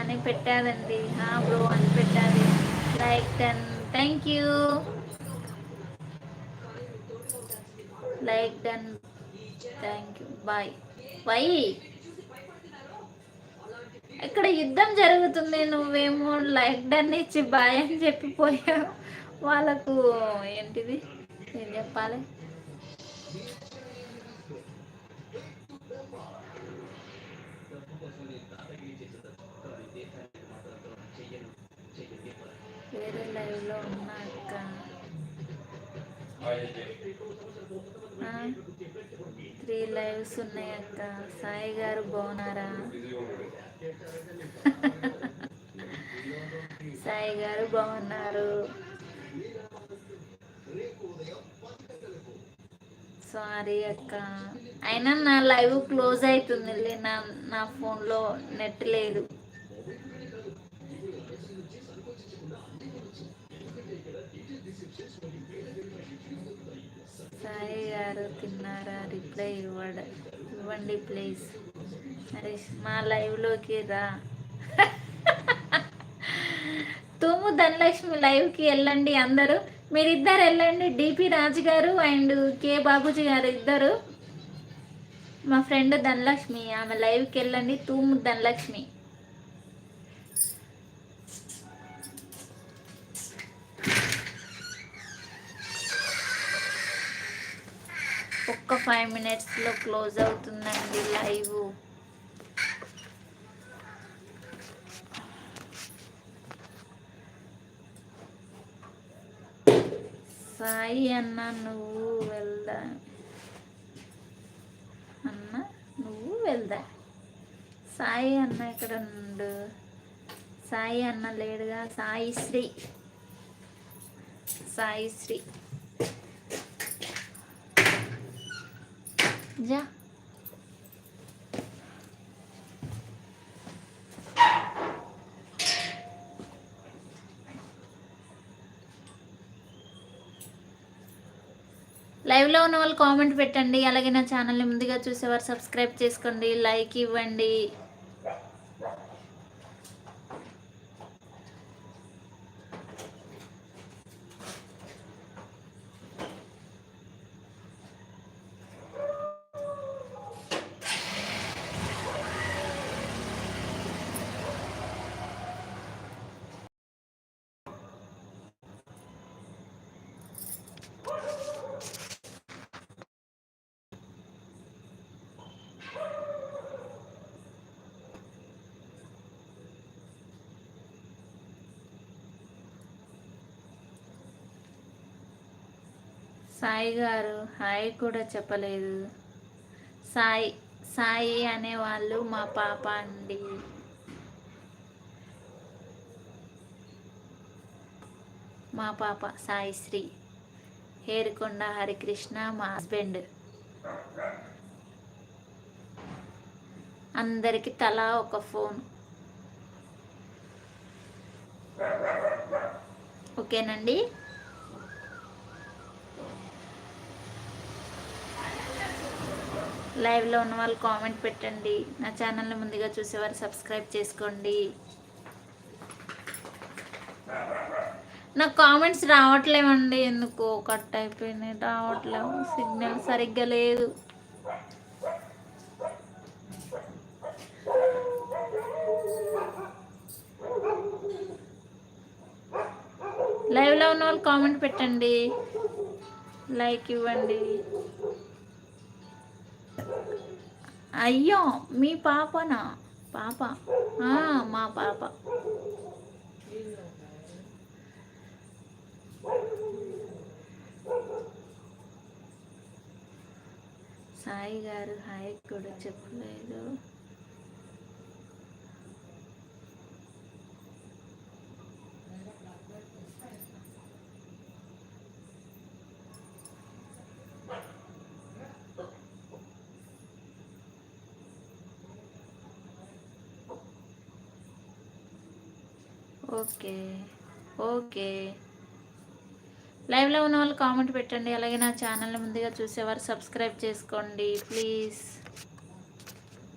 అని పెట్టాదండి. బ్రో అని పెట్టాలి. Like 10. Thank you. Like 10. Thank you. Bye. Why ఇక్కడ యుద్ధం జరుగుతుంది, నువ్వేమో లైక్ డన్ ఇచ్చి బాయ్ అని చెప్పిపోయావు. వాళ్ళకు ఏంటిది ఏం చెప్పాలి? వేరే లైవ్లో ఉన్నా అక్క. 3 లైవ్స్ ఉన్నాయి అక్క. సాయి గారు బాగున్నారా? సాయి గారు బాగున్నారు. సారీ అక్క, అయినా నా లైవ్ క్లోజ్ అవుతుంది. నా ఫోన్లో నెట్ లేదు. సాయి గారు తిన్నారా? రిప్లై ఇవ్వండి ప్లీజ్. హరీష్ మా లైవ్లోకి రా. తూము ధనలక్ష్మి లైవ్కి వెళ్ళండి అందరూ. మీరిద్దరు వెళ్ళండి, డిపి రాజు గారు అండ్ కే బాబుజీ గారు ఇద్దరు. మా ఫ్రెండ్ ధనలక్ష్మి, ఆమె లైవ్కి వెళ్ళండి. తూము ధనలక్ష్మి. ఒక్క 5 minutesలో క్లోజ్ అవుతుందండి లైవ్. సాయి అన్న నువ్వు వెళ్దా సాయి అన్న ఇక్కడ నుండు. సాయి అన్న లేడుగా. సాయి శ్రీ జా. లైవ్లో ఉన్న వాళ్ళు కామెంట్ పెట్టండి. అలాగే నా ఛానల్ని ముందుగా చూసేవారు సబ్స్క్రైబ్ చేసుకోండి, లైక్ ఇవ్వండి. సాయి గారు హాయ్ కూడా చెప్పలేదు. సాయి అనేవాళ్ళు మా పాప అండి. మా పాప సాయి శ్రీ. హేరికొండ హరికృష్ణ మా హస్బెండ్. అందరికి తలా ఒక ఫోన్. ఓకేనండి. లైవ్లో ఉన్న వాళ్ళు కామెంట్ పెట్టండి. నా ఛానల్ని ముందుగా చూసేవారు సబ్స్క్రైబ్ చేసుకోండి. నాకు కామెంట్స్ రావట్లేవండి, ఎందుకో కట్ అయిపోయినాయి, రావట్లేవు. సిగ్నల్ సరిగ్గా లేదు. లైవ్లో ఉన్న వాళ్ళు కామెంట్ పెట్టండి, లైక్ ఇవ్వండి. అయ్యో మీ పాపనా? పాప మా పాప. సాయి గారు హాయ్ కూడా చెప్పలేదు. ఓకే లైవ్లో ఉన్న వాళ్ళు కామెంట్ పెట్టండి. అలాగే నా ఛానల్ని ముందుగా చూసేవారు సబ్స్క్రైబ్ చేసుకోండి ప్లీజ్.